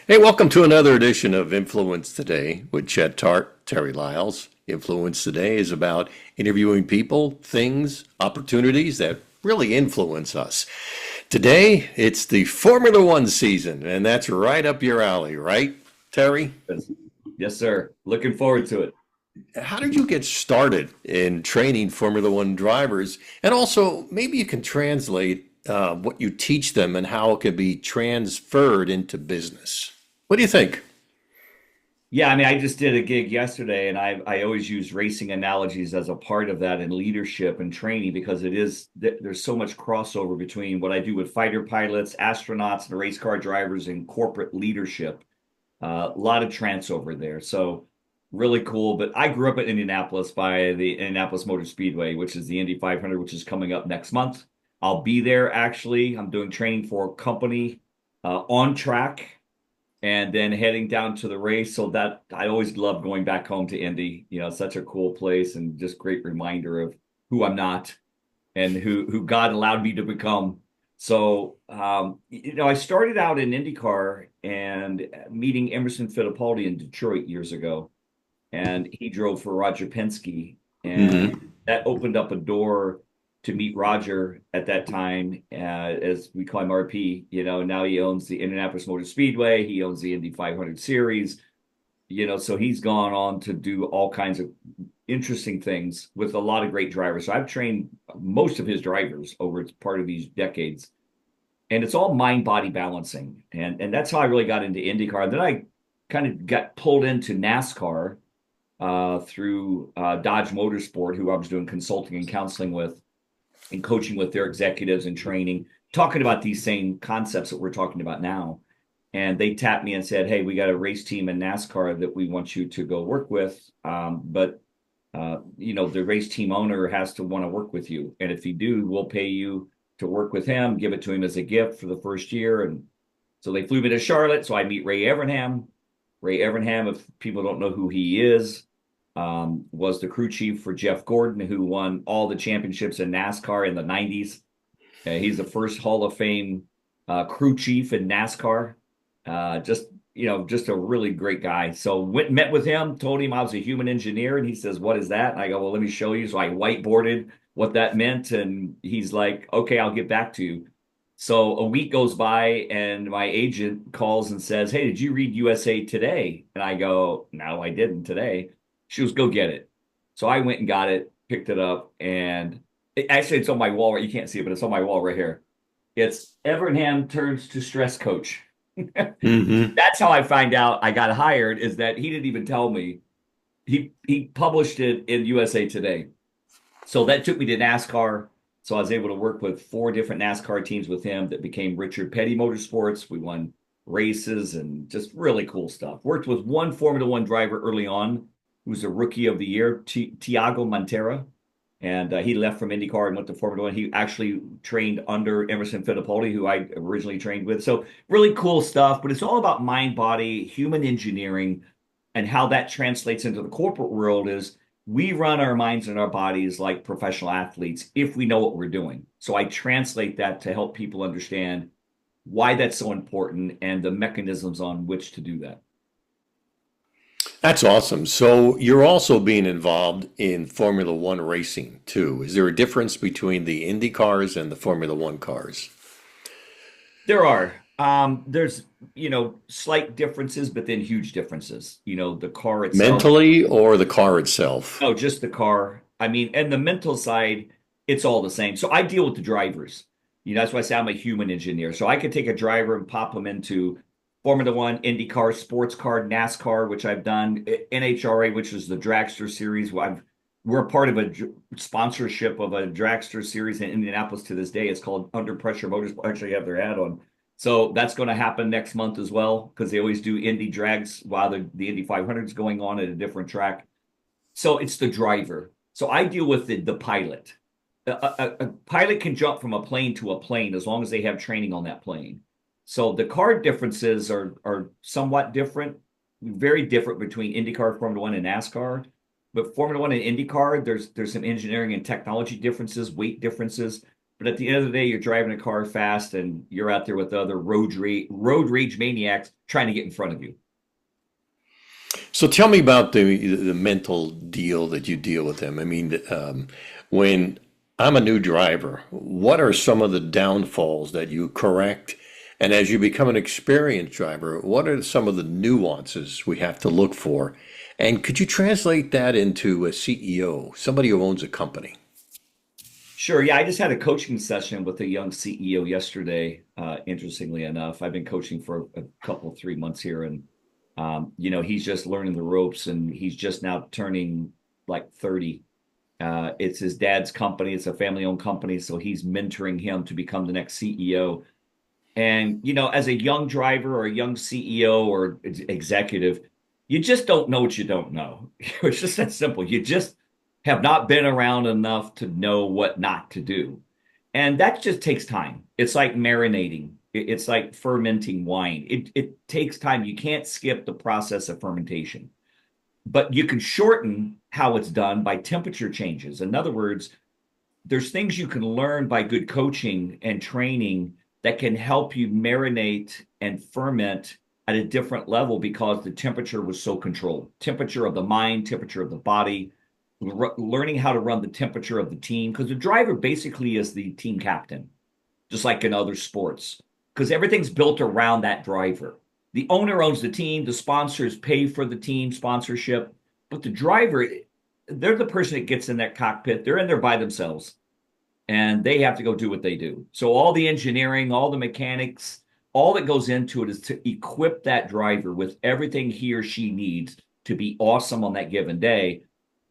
Hey, welcome to another edition of Influence Today with Chet Tart, Terry Lyles. Influence Today is about interviewing people, things, opportunities that really influence us. Today, it's the Formula One season, and that's right up your alley, right, Terry? Yes, yes, sir. Looking forward to it. How did you get started in training Formula One drivers? And also, maybe you can translate what you teach them and how it can be transferred into business. What do you think? Yeah, I mean, I just did a gig yesterday, and I always use racing analogies as a part of that in leadership and training because there's so much crossover between what I do with fighter pilots, astronauts, and race car drivers and corporate leadership. A lot of transfer there. So really cool. But I grew up in Indianapolis by the Indianapolis Motor Speedway, which is the Indy 500, which is coming up next month. I'll be there actually. I'm doing training for a company on track and then heading down to the race. So that I always love going back home to Indy. You know, such a cool place and just great reminder of who I'm not and who God allowed me to become. So I started out in IndyCar and meeting Emerson Fittipaldi in Detroit years ago, and he drove for Roger Penske, and Hmm. that opened up a door to meet Roger at that time, as we call him RP. You know, now he owns the Indianapolis Motor Speedway. He owns the Indy 500 Series. You know, so he's gone on to do all kinds of interesting things with a lot of great drivers. So I've trained most of his drivers over part of these decades, and it's all mind body balancing, and that's how I really got into IndyCar. Then I kind of got pulled into NASCAR through Dodge Motorsport, who I was doing consulting and counseling with and coaching with their executives and training, talking about these same concepts that we're talking about now. And they tapped me and said, "Hey, we got a race team in NASCAR that we want you to go work with, but the race team owner has to want to work with you, and if you do, we'll pay you to work with him. Give it to him as a gift for the first year." And so they flew me to Charlotte. So I meet Ray Evernham. Ray Evernham, if people don't know who he is, was the crew chief for Jeff Gordon, who won all the championships in NASCAR in the 90s. He's the first Hall of Fame crew chief in NASCAR. Just a really great guy. So went met with him, told him I was a human engineer, and he says, "What is that?" And I go, "Well, let me show you." So I whiteboarded what that meant, and he's like, "Okay, I'll get back to you." So a week goes by, and my agent calls and says, "Hey, did you read USA Today?" And I go, "No, I didn't today." She was, "Go get it." So I went and got it, picked it up, and actually it's on my wall. You can't see it, but it's on my wall right here. It's Evernham turns to stress coach. Hmm. That's how I find out I got hired, is that he didn't even tell me. He published it in USA Today. So that took me to NASCAR. So I was able to work with four different NASCAR teams with him that became Richard Petty Motorsports. We won races and just really cool stuff. Worked with one Formula One driver early on who was a rookie of the year, Tiago Montera. And he left from IndyCar and went to Formula One. He actually trained under Emerson Fittipaldi, who I originally trained with. So really cool stuff, but it's all about mind, body, human engineering, and how that translates into the corporate world is we run our minds and our bodies like professional athletes if we know what we're doing. So I translate that to help people understand why that's so important and the mechanisms on which to do that. That's awesome. So you're also being involved in Formula One racing too. Is there a difference between the Indy cars and the Formula One cars? There are. There's, slight differences, but then huge differences. You know, the car itself. Mentally or the car itself? No, just the car. I mean, and the mental side, it's all the same. So I deal with the drivers. You know, that's why I say I'm a human engineer. So I could take a driver and pop them into Formula One, IndyCar, sports car, NASCAR, which I've done, NHRA, which is the dragster series. We're a part of a sponsorship of a dragster series in Indianapolis to this day. It's called Under Pressure Motors. Actually, have their ad on. So that's going to happen next month as well because they always do Indy drags while the Indy 500 is going on at a different track. So it's the driver. So I deal with the pilot. A pilot can jump from a plane to a plane as long as they have training on that plane. So the car differences are somewhat different, very different between IndyCar, Formula One, and NASCAR. But Formula One and IndyCar, there's some engineering and technology differences, weight differences. But at the end of the day, you're driving a car fast and you're out there with other road rage maniacs trying to get in front of you. So tell me about the mental deal that you deal with them. I mean, when I'm a new driver, what are some of the downfalls that you correct? And as you become an experienced driver, what are some of the nuances we have to look for? And could you translate that into a CEO, somebody who owns a company? Sure. Yeah, I just had a coaching session with a young CEO yesterday. Interestingly enough, I've been coaching for a couple, 3 months here, and he's just learning the ropes, and he's just now turning like 30. It's his dad's company. It's a family-owned company, so he's mentoring him to become the next CEO. And as a young driver or a young CEO or executive, you just don't know what you don't know. It's just that simple. You just have not been around enough to know what not to do. And that just takes time. It's like marinating. It's like fermenting wine. It takes time. You can't skip the process of fermentation, but you can shorten how it's done by temperature changes. In other words, there's things you can learn by good coaching and training that can help you marinate and ferment at a different level because the temperature was so controlled. Temperature of the mind, temperature of the body, learning how to run the temperature of the team, because the driver basically is the team captain, just like in other sports, because everything's built around that driver. The owner owns the team, the sponsors pay for the team sponsorship, but the driver, they're the person that gets in that cockpit. They're in there by themselves and they have to go do what they do. So all the engineering, all the mechanics, all that goes into it is to equip that driver with everything he or she needs to be awesome on that given day.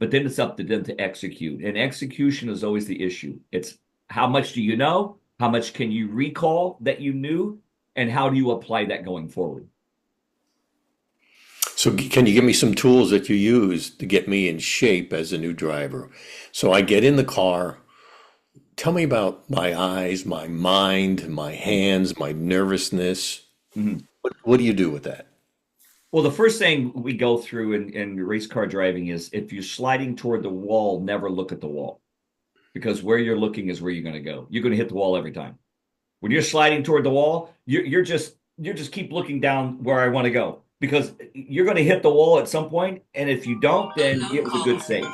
But then it's up to them to execute. And execution is always the issue. It's how much do you know? How much can you recall that you knew? And how do you apply that going forward? So can you give me some tools that you use to get me in shape as a new driver? So I get in the car. Tell me about my eyes, my mind, my hands, my nervousness. Mhm. What do you do with that? Well, the first thing we go through in race car driving is if you're sliding toward the wall, never look at the wall because where you're looking is where you're going to go. You're going to hit the wall every time. When you're sliding toward the wall, you're just keep looking down where I want to go because you're going to hit the wall at some point, and if you don't, then it was a good save.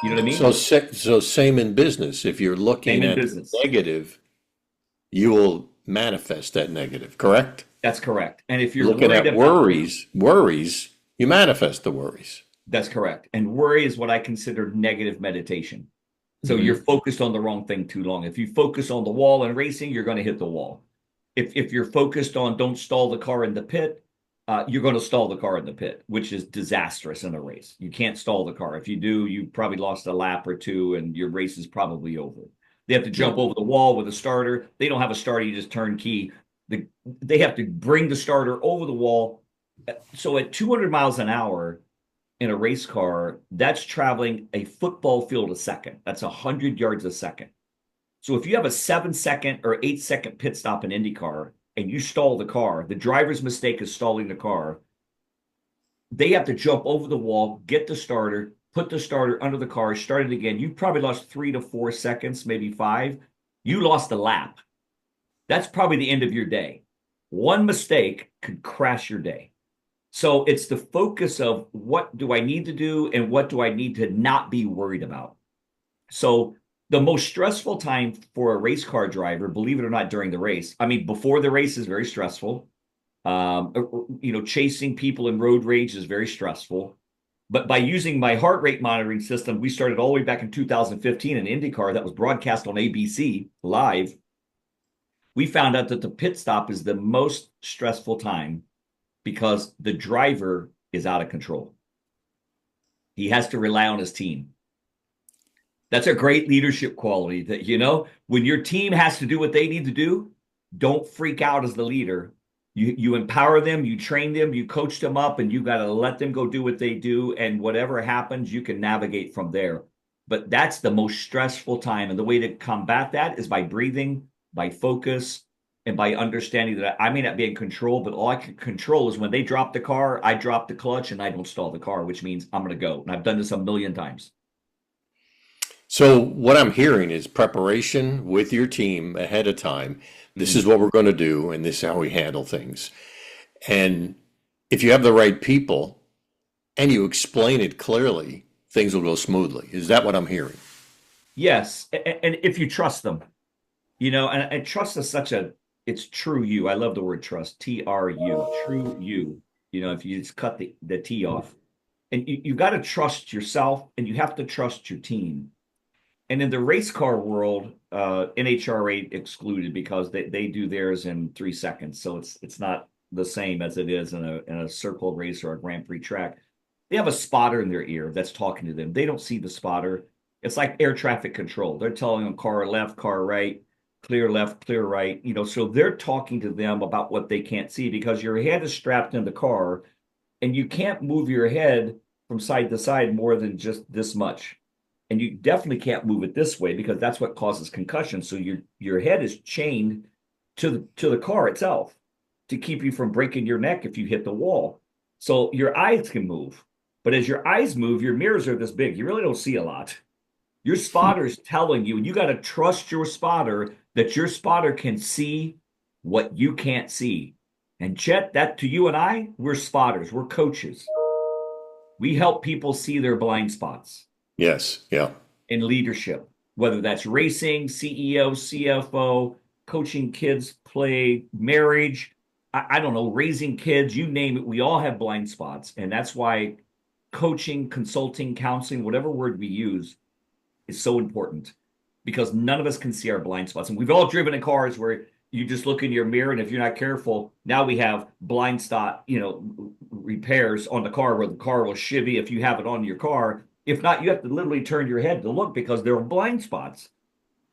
You know what I mean? So same in business. If you're Same looking in at the business. negative, you will manifest that negative, correct? That's correct. And if you're Looking worried at about worries, you manifest the worries. That's correct. And worry is what I consider negative meditation. So you're Hmm. focused on the wrong thing too long. If you focus on the wall and racing, you're going to hit the wall. If you're focused on don't stall the car in the pit, you're going to stall the car in the pit, which is disastrous in a race. You can't stall the car. If you do, you probably lost a lap or two, and your race is probably over. They have to Yeah. jump over the wall with a starter. They don't have a starter; you just turn key. They have to bring the starter over the wall. So at 200 miles an hour, in a race car, that's traveling a football field a second. That's 100 yards a second. So if you have a 7 second or 8 second pit stop in IndyCar and you stall the car, the driver's mistake is stalling the car. They have to jump over the wall, get the starter, put the starter under the car, start it again. You probably lost 3 to 4 seconds, maybe five. You lost a lap. That's probably the end of your day. One mistake could crash your day. So it's the focus of what do I need to do and what do I need to not be worried about. So the most stressful time for a race car driver, believe it or not, during the race. I mean, before the race is very stressful. Chasing people in road rage is very stressful. But by using my heart rate monitoring system, we started all the way back in 2015 in IndyCar that was broadcast on ABC live. We found out that the pit stop is the most stressful time because the driver is out of control. He has to rely on his team. That's a great leadership quality that, when your team has to do what they need to do, don't freak out as the leader. You empower them, you train them, you coach them up, and you got to let them go do what they do. And whatever happens, you can navigate from there. But that's the most stressful time. And the way to combat that is by breathing, by focus, and by understanding that I may not be in control, but all I can control is when they drop the car, I drop the clutch and I don't stall the car, which means I'm going to go. And I've done this a million times. So what I'm hearing is preparation with your team ahead of time. This is Mhm. what we're going to do, and this is how we handle things. And if you have the right people and you explain it clearly, things will go smoothly. Is that what I'm hearing? Yes, and if you trust them, and trust is such a it's true you. I love the word trust, TRU, true you. If you just cut the T off, and you've got to trust yourself, and you have to trust your team. And in the race car world, NHRA excluded because they do theirs in 3 seconds, so it's not the same as it is in a circle race or a Grand Prix track. They have a spotter in their ear that's talking to them. They don't see the spotter. It's like air traffic control. They're telling them car left, car right, clear left, clear right. So they're talking to them about what they can't see because your head is strapped in the car, and you can't move your head from side to side more than just this much, and you definitely can't move it this way because that's what causes concussion. So your head is chained to the car itself to keep you from breaking your neck if you hit the wall. So your eyes can move, but as your eyes move, your mirrors are this big. You really don't see a lot. Your spotter's telling you, and you got to trust your spotter that your spotter can see what you can't see. And Chet, that to you and I, we're spotters, we're coaches. We help people see their blind spots Yes. Yeah. in leadership, whether that's racing, CEO, CFO, coaching kids play, marriage, I don't know, raising kids, you name it. We all have blind spots. And that's why coaching, consulting, counseling, whatever word we use, is so important because none of us can see our blind spots. And we've all driven in cars where you just look in your mirror, and if you're not careful, now we have blind spot, repairs on the car where the car will chivvy if you have it on your car. If not, you have to literally turn your head to look because there are blind spots.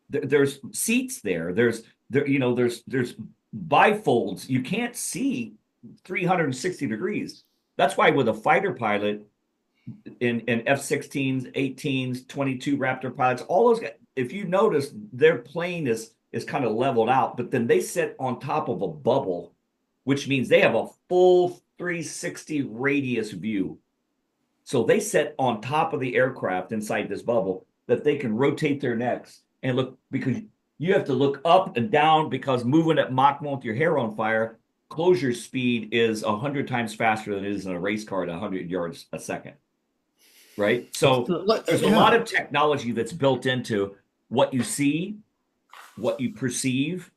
There's seats there. There's bifolds. You can't see 360 degrees. That's why with a fighter pilot, in F-16s, 18s, 22 Raptor pilots, all those guys, if you notice, their plane is kind of leveled out, but then they sit on top of a bubble, which means they have a full 360 radius view. So they sit on top of the aircraft inside this bubble that they can rotate their necks and look, because you have to look up and down because moving at Mach 1 with your hair on fire, closure speed is 100 times faster than it is in a race car at 100 yards a second. Right. So there's a lot Yeah. of technology that's built into what you see, what you perceive,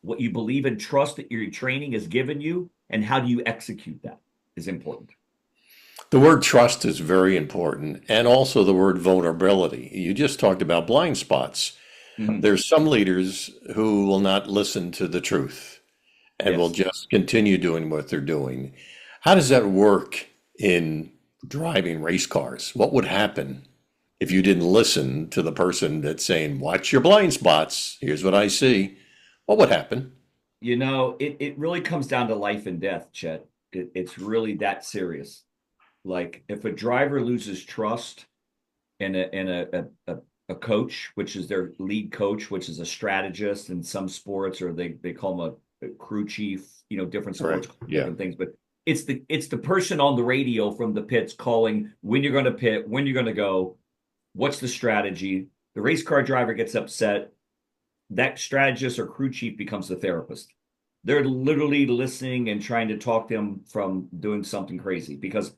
what you believe and trust that your training has given you, and how do you execute that is important. The word trust is very important, and also the word vulnerability. You just talked about blind spots. Mhm. There's some leaders who will not listen to the truth and will Yes. just continue doing what they're doing. How does that work in driving race cars? What would happen if you didn't listen to the person that's saying, "Watch your blind spots. Here's what I see." What would happen? It really comes down to life and death, Chet. It's really that serious. Like if a driver loses trust in a coach, which is their lead coach, which is a strategist in some sports, or they call them a crew chief, different Right. sports, Yeah. different things. But it's the person on the radio from the pits calling when you're going to pit, when you're going to go, what's the strategy. The race car driver gets upset. That strategist or crew chief becomes the therapist. They're literally listening and trying to talk them from doing something crazy because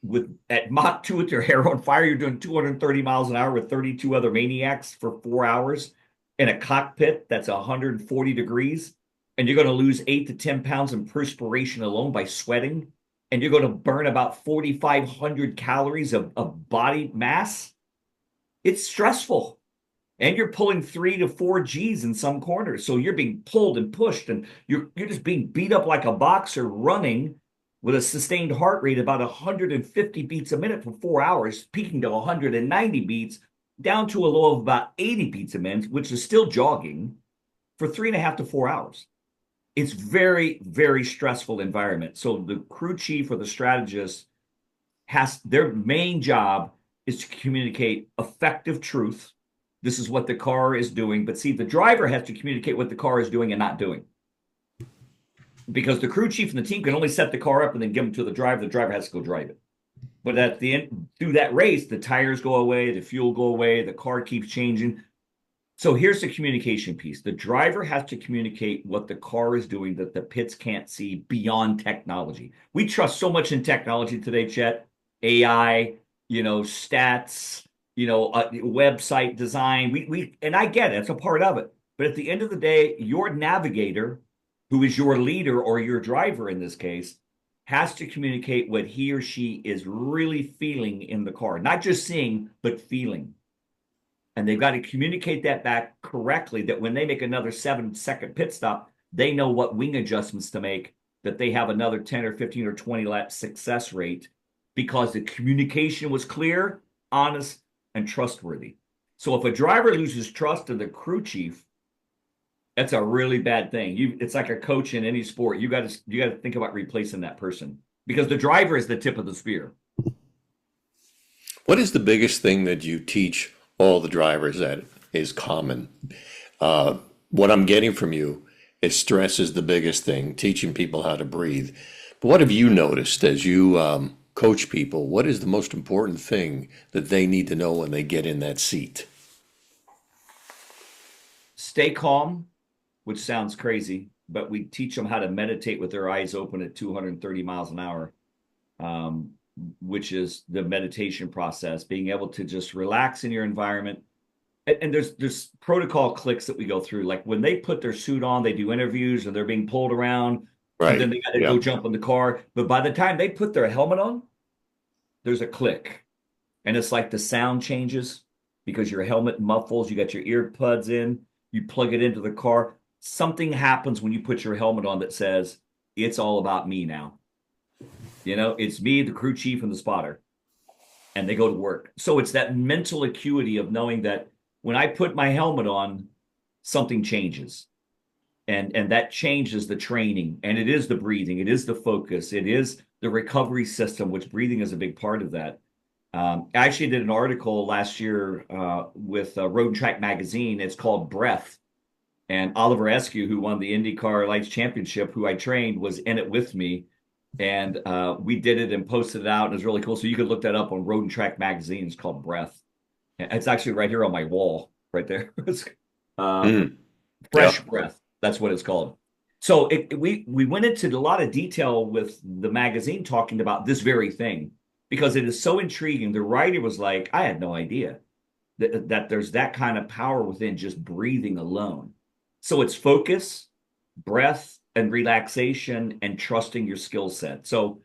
with at Mach 2 with your hair on fire, you're doing 230 miles an hour with 32 other maniacs for 4 hours in a cockpit that's 140 degrees, and you're going to lose 8 to 10 pounds in perspiration alone by sweating, and you're going to burn about 4,500 calories of body mass. It's stressful. And you're pulling 3 to 4 Gs in some corners. So you're being pulled and pushed, and you're just being beat up like a boxer running with a sustained heart rate about 150 beats a minute for 4 hours, peaking to 190 beats, down to a low of about 80 beats a minute, which is still jogging for 3.5 to 4 hours. It's very, very stressful environment. So the crew chief or the strategist has their main job is to communicate effective truth. This is what the car is doing. But see, the driver has to communicate what the car is doing and not doing. Because the crew chief and the team can only set the car up and then give them to the driver. The driver has to go drive it. But at the end, through that race, the tires go away, the fuel go away, the car keeps changing. So here's the communication piece. The driver has to communicate what the car is doing that the pits can't see beyond technology. We trust so much in technology today, Chet. AI, stats, website design. We and I get it, it's a part of it. But at the end of the day, your navigator, who is your leader or your driver in this case, has to communicate what he or she is really feeling in the car, not just seeing, but feeling. And they've got to communicate that back correctly, that when they make another 7-second pit stop, they know what wing adjustments to make, that they have another 10 or 15 or 20 lap success rate because the communication was clear, honest, and trustworthy. So if a driver loses trust in the crew chief, that's a really bad thing. It's like a coach in any sport. You got to think about replacing that person because the driver is the tip of the spear. What is the biggest thing that you teach all the drivers that is common? What I'm getting from you is stress is the biggest thing, teaching people how to breathe. But what have you noticed as you coach people? What is the most important thing that they need to know when they get in that seat? Stay calm, which sounds crazy, but we teach them how to meditate with their eyes open at 230 miles an hour, which is the meditation process, being able to just relax in your environment. And there's protocol clicks that we go through. Like when they put their suit on, they do interviews and they're being pulled around, and then Right. they got to Yeah. go jump in the car. But by the time they put their helmet on, there's a click. And it's like the sound changes because your helmet muffles, you got your ear buds in, you plug it into the car. Something happens when you put your helmet on that says, it's all about me now. It's me, the crew chief, and the spotter. And they go to work. So it's that mental acuity of knowing that when I put my helmet on, something changes. And that changes the training. And it is the breathing, it is the focus, it is the recovery system, which breathing is a big part of that. I actually did an article last year with Road and Track magazine. It's called Breath. And Oliver Eskew, who won the IndyCar Lights Championship, who I trained, was in it with me. And we did it and posted it out. And it was really cool. So you could look that up on Road and Track magazine. It's called Breath. It's actually right here on my wall, right there. uh, Mm. Fresh Yeah. Breath. That's what it's called. So we went into a lot of detail with the magazine talking about this very thing because it is so intriguing. The writer was like, I had no idea that there's that kind of power within just breathing alone. So it's focus, breath, and relaxation and trusting your skill set. So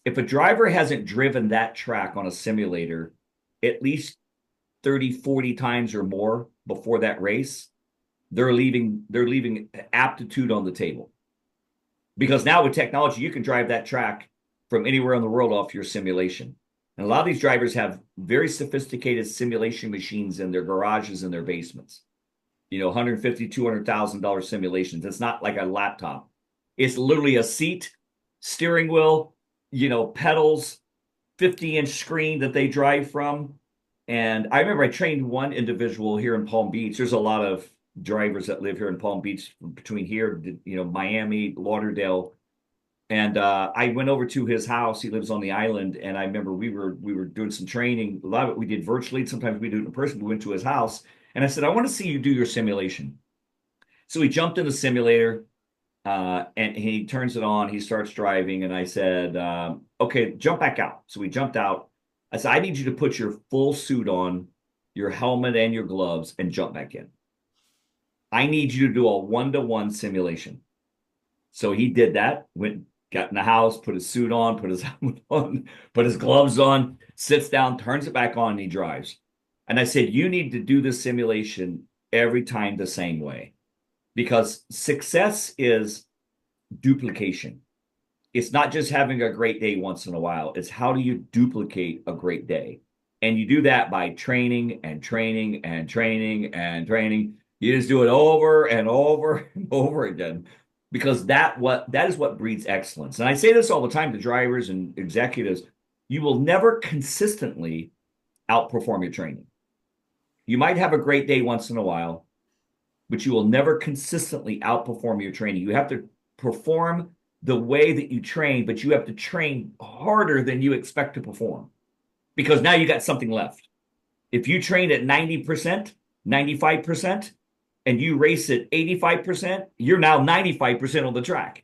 if a driver hasn't driven that track on a simulator at least 30, 40 times or more before that race, they're leaving aptitude on the table. Because now with technology, you can drive that track from anywhere in the world off your simulation. And a lot of these drivers have very sophisticated simulation machines in their garages and their basements. $150,000, $200,000 simulations. It's not like a laptop. It's literally a seat, steering wheel, pedals, 50-inch screen that they drive from. And I remember I trained one individual here in Palm Beach. There's a lot of drivers that live here in Palm Beach between here, Miami, Lauderdale. And I went over to his house. He lives on the island, and I remember we were doing some training. A lot of it we did virtually. Sometimes we do it in person. We went to his house, and I said, "I want to see you do your simulation." So he jumped in the simulator, and he turns it on. He starts driving, and I said, "Okay, jump back out." So we jumped out. I said, "I need you to put your full suit on, your helmet, and your gloves, and jump back in. I need you to do a 1-to-1 simulation." So he did that. Got in the house, put his suit on, put his helmet on, put his gloves on, sits down, turns it back on, and he drives. And I said, you need to do this simulation every time the same way because success is duplication. It's not just having a great day once in a while. It's how do you duplicate a great day? And you do that by training and training and training and training. You just do it over and over and over again because that is what breeds excellence. And I say this all the time to drivers and executives, you will never consistently outperform your training. You might have a great day once in a while, but you will never consistently outperform your training. You have to perform the way that you train, but you have to train harder than you expect to perform. because now you got something left. If you train at 90%, 95%, and you race at 85%, you're now 95% on the track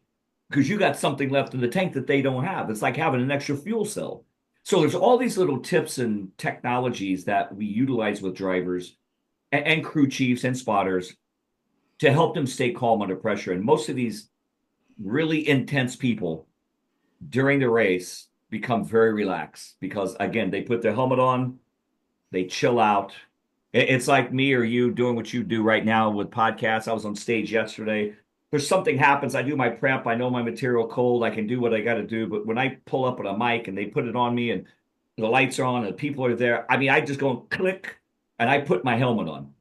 because you got something left in the tank that they don't have. It's like having an extra fuel cell. So there's all these little tips and technologies that we utilize with drivers and crew chiefs and spotters to help them stay calm under pressure. And most of these really intense people during the race become very relaxed because, again, they put their helmet on, they chill out. It's like me or you doing what you do right now with podcasts. I was on stage yesterday. There's something happens. I do my prep. I know my material cold. I can do what I got to do. But when I pull up on a mic and they put it on me and the lights are on and people are there, I mean, I just go click and I put my helmet on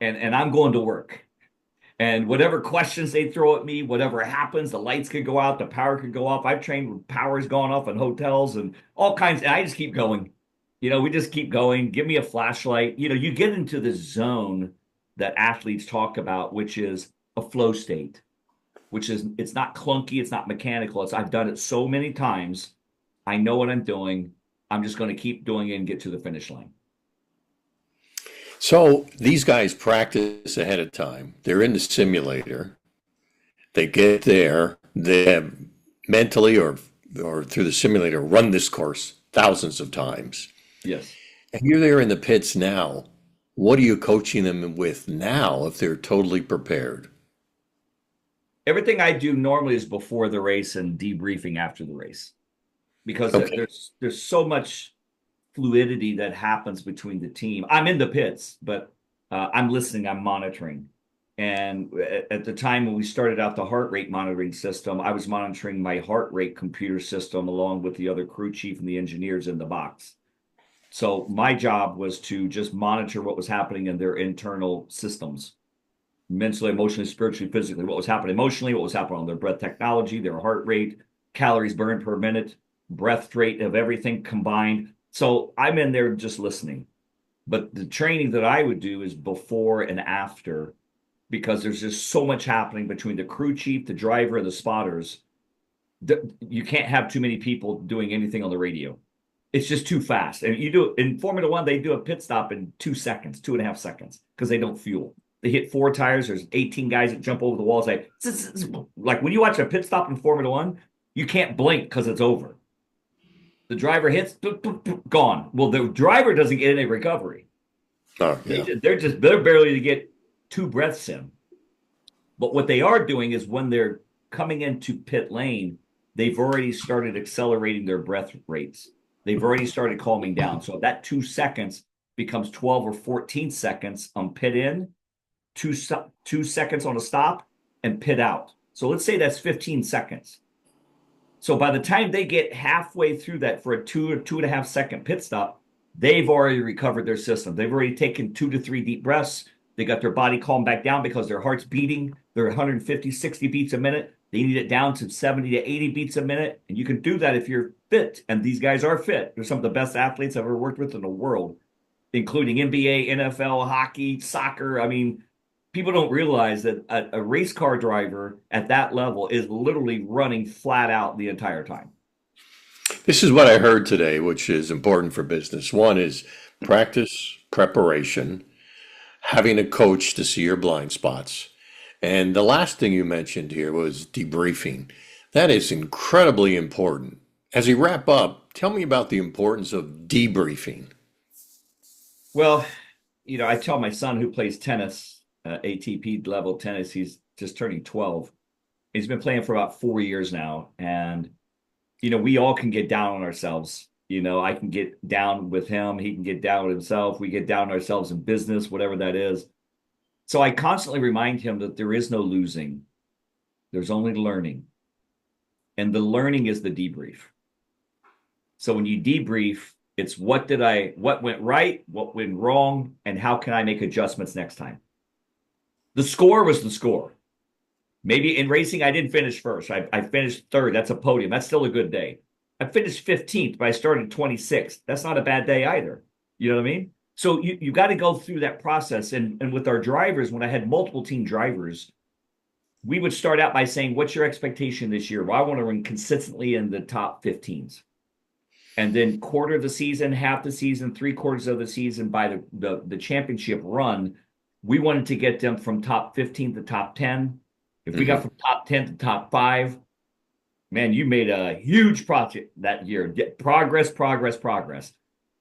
and I'm going to work. And whatever questions they throw at me, whatever happens, the lights could go out, the power could go off. I've trained with powers going off in hotels and all kinds. And I just keep going. We just keep going. Give me a flashlight. You get into the zone that athletes talk about, which is a flow state, which is, it's not clunky. It's not mechanical. I've done it so many times. I know what I'm doing. I'm just going to keep doing it and get to the finish line. So these guys practice ahead of time. They're in the simulator. They get there. They have mentally or through the simulator run this course thousands of times. Yes. And you're there in the pits now. What are you coaching them with now if they're totally prepared? Everything I do normally is before the race and debriefing after the race because Okay. there's so much fluidity that happens between the team. I'm in the pits, but I'm listening, I'm monitoring. And at the time when we started out the heart rate monitoring system, I was monitoring my heart rate computer system along with the other crew chief and the engineers in the box. So my job was to just monitor what was happening in their internal systems, mentally, emotionally, spiritually, physically, what was happening emotionally, what was happening on their breath technology, their heart rate, calories burned per minute, breath rate of everything combined. So I'm in there just listening. But the training that I would do is before and after because there's just so much happening between the crew chief, the driver, and the spotters. You can't have too many people doing anything on the radio. It's just too fast. And you do in Formula One, they do a pit stop in 2 seconds, 2.5 seconds, because they don't fuel. They hit 4 tires. There's 18 guys that jump over the walls. Like when you watch a pit stop in Formula One, you can't blink because it's over. The driver hits, gone. Well, the driver doesn't get any recovery. Oh, yeah. They're barely to get 2 breaths in. But what they are doing is when they're coming into pit lane, they've already started accelerating their breath rates. They've already started calming down. So that 2 seconds becomes 12 or 14 seconds on pit in, 2 seconds on a stop, and pit out. So let's say that's 15 seconds. So by the time they get halfway through that for a 2 or 2.5 second pit stop, they've already recovered their system. They've already taken 2 to 3 deep breaths. They got their body calmed back down because their heart's beating. They're 150, 60 beats a minute. They need it down to 70 to 80 beats a minute. And you can do that if you're fit. And these guys are fit. They're some of the best athletes I've ever worked with in the world, including NBA, NFL, hockey, soccer. I mean, people don't realize that a race car driver at that level is literally running flat out the entire time. This is what I heard today, which is important for business. One is practice, preparation, having a coach to see your blind spots. And the last thing you mentioned here was debriefing. That is incredibly important. As we wrap up, tell me about the importance of debriefing. Well, I tell my son who plays tennis, ATP level tennis, he's just turning 12. He's been playing for about 4 years now. And, we all can get down on ourselves. I can get down with him. He can get down with himself. We get down on ourselves in business, whatever that is. So I constantly remind him that there is no losing. There's only learning. And the learning is the debrief. So when you debrief, it's what went right, what went wrong, and how can I make adjustments next time? The score was the score. Maybe in racing, I didn't finish first. I finished third. That's a podium. That's still a good day. I finished 15th, but I started 26th. That's not a bad day either. You know what I mean? So you got to go through that process. And with our drivers, when I had multiple team drivers, we would start out by saying, what's your expectation this year? Well, I want to run consistently in the top 15s. and then quarter of the season, half the season, three-quarters of the season by the championship run, we wanted to get them from top 15 to top 10. If we got from top 10 to top 5, man, you made a huge project that year. Progress, progress, progress.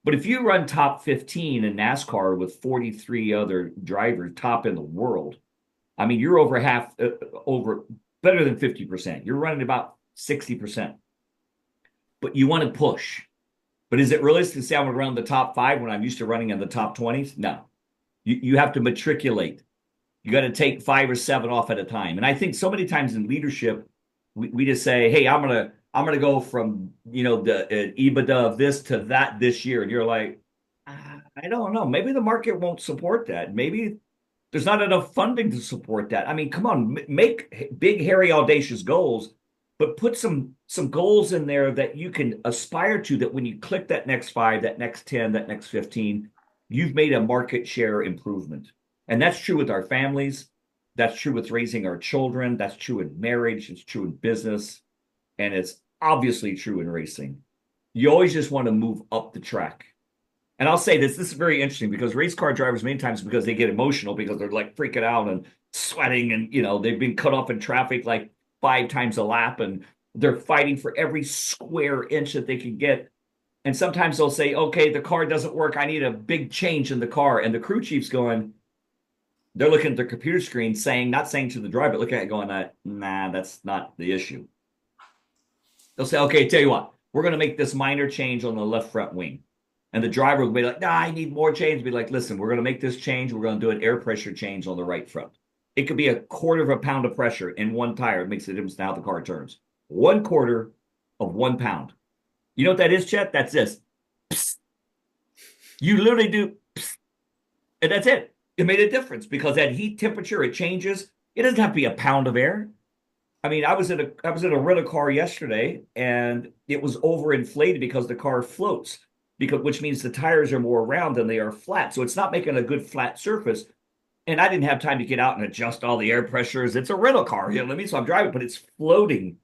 But if you run top 15 in NASCAR with 43 other drivers, top in the world, I mean, you're over over better than 50%. You're running about 60%. But you want to push. But is it realistic to say I would run the top 5 when I'm used to running in the top 20s? No. You have to matriculate. You got to take 5 or 7 off at a time. And I think so many times in leadership, we just say, hey, I'm gonna go from the EBITDA of this to that this year. And you're like, I don't know. Maybe the market won't support that. Maybe there's not enough funding to support that. I mean, come on, make big, hairy, audacious goals, but put some goals in there that you can aspire to, that when you click that next 5, that next 10, that next 15, you've made a market share improvement. And that's true with our families. That's true with raising our children. That's true in marriage. It's true in business. And it's obviously true in racing. You always just want to move up the track. And I'll say this is very interesting, because race car drivers, many times, because they get emotional because they're like freaking out and sweating, and they've been cut off in traffic like 5 times a lap, and they're fighting for every square inch that they can get. And sometimes they'll say, okay, the car doesn't work. I need a big change in the car. And the crew chief's going, they're looking at their computer screen not saying to the driver, but looking at it going, nah, that's not the issue. They'll say, okay, tell you what, we're going to make this minor change on the left front wing. And the driver will be like, nah, I need more change. Be like, listen, we're going to make this change. We're going to do an air pressure change on the right front. It could be a quarter of a pound of pressure in one tire. It makes a difference in how the car turns. 1/4 of 1 pound. You know what that is, Chet? That's this. Psst. You literally do, psst, and that's it. It made a difference, because at heat temperature, it changes. It doesn't have to be a pound of air. I mean, I was in a rental car yesterday, and it was overinflated because the car floats, which means the tires are more round than they are flat. So it's not making a good flat surface. And I didn't have time to get out and adjust all the air pressures. It's a rental car, so I'm driving, but it's floating.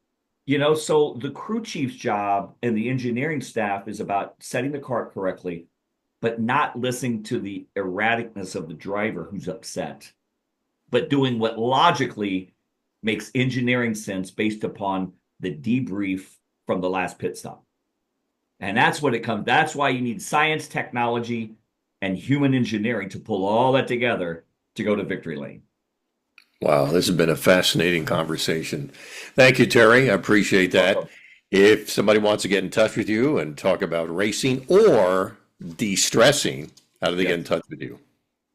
So the crew chief's job and the engineering staff is about setting the car correctly, but not listening to the erraticness of the driver who's upset, but doing what logically makes engineering sense based upon the debrief from the last pit stop. And that's what it comes. That's why you need science, technology, and human engineering to pull all that together to go to victory lane. Wow, this has been a fascinating conversation. Thank you, Terry. I appreciate that. Welcome. If somebody wants to get in touch with you and talk about racing or de-stressing, how do they get in touch with you?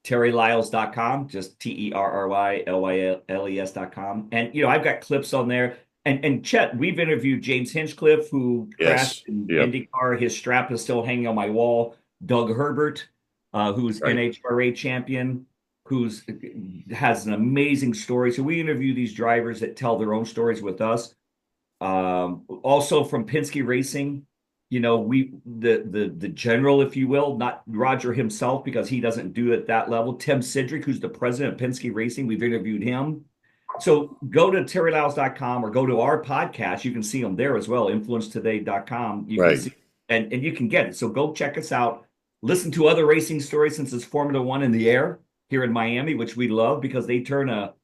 TerryLyles.com, just TerryLyles.com. And, I've got clips on there. And Chet, we've interviewed James Hinchcliffe, who crashed in IndyCar. His strap is still hanging on my wall. Doug Herbert, who's NHRA champion, has an amazing story. So we interview these drivers that tell their own stories with us. Also from Penske Racing, the general, if you will, not Roger himself, because he doesn't do it at that level. Tim Cedric, who's the president of Penske Racing, we've interviewed him. So go to TerryLyles.com or go to our podcast. You can see them there as well, InfluenceToday.com. You can see, and you can get it. So go check us out. Listen to other racing stories, since it's Formula One in the air here in Miami, which we love, because they turn a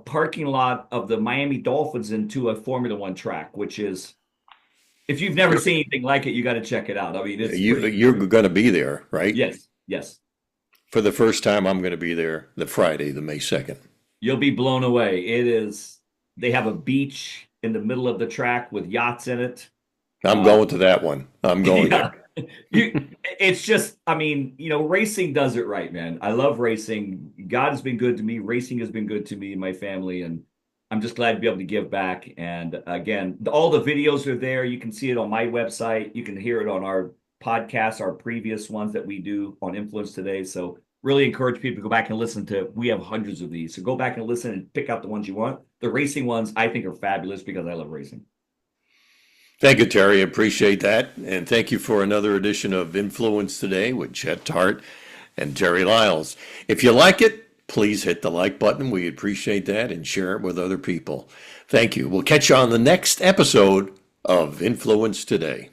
parking lot of the Miami Dolphins into a Formula One track, which is, if you've never seen anything like it, you got to check it out. I mean, you're going to be there, right? Yes. For the first time, I'm going to be there the Friday, the May 2nd. You'll be blown away. They have a beach in the middle of the track with yachts in it. I'm going to that one. I'm going there. It's just, racing does it right, man. I love racing. God has been good to me. Racing has been good to me and my family. And I'm just glad to be able to give back. And again, all the videos are there. You can see it on my website. You can hear it on our podcasts, our previous ones that we do on Influence Today. So really encourage people to go back and listen to, we have hundreds of these. So go back and listen and pick out the ones you want. The racing ones, I think, are fabulous because I love racing. Thank you, Terry. Appreciate that. And thank you for another edition of Influence Today with Chet Tart and Terry Lyles. If you like it, please hit the like button. We appreciate that, and share it with other people. Thank you. We'll catch you on the next episode of Influence Today.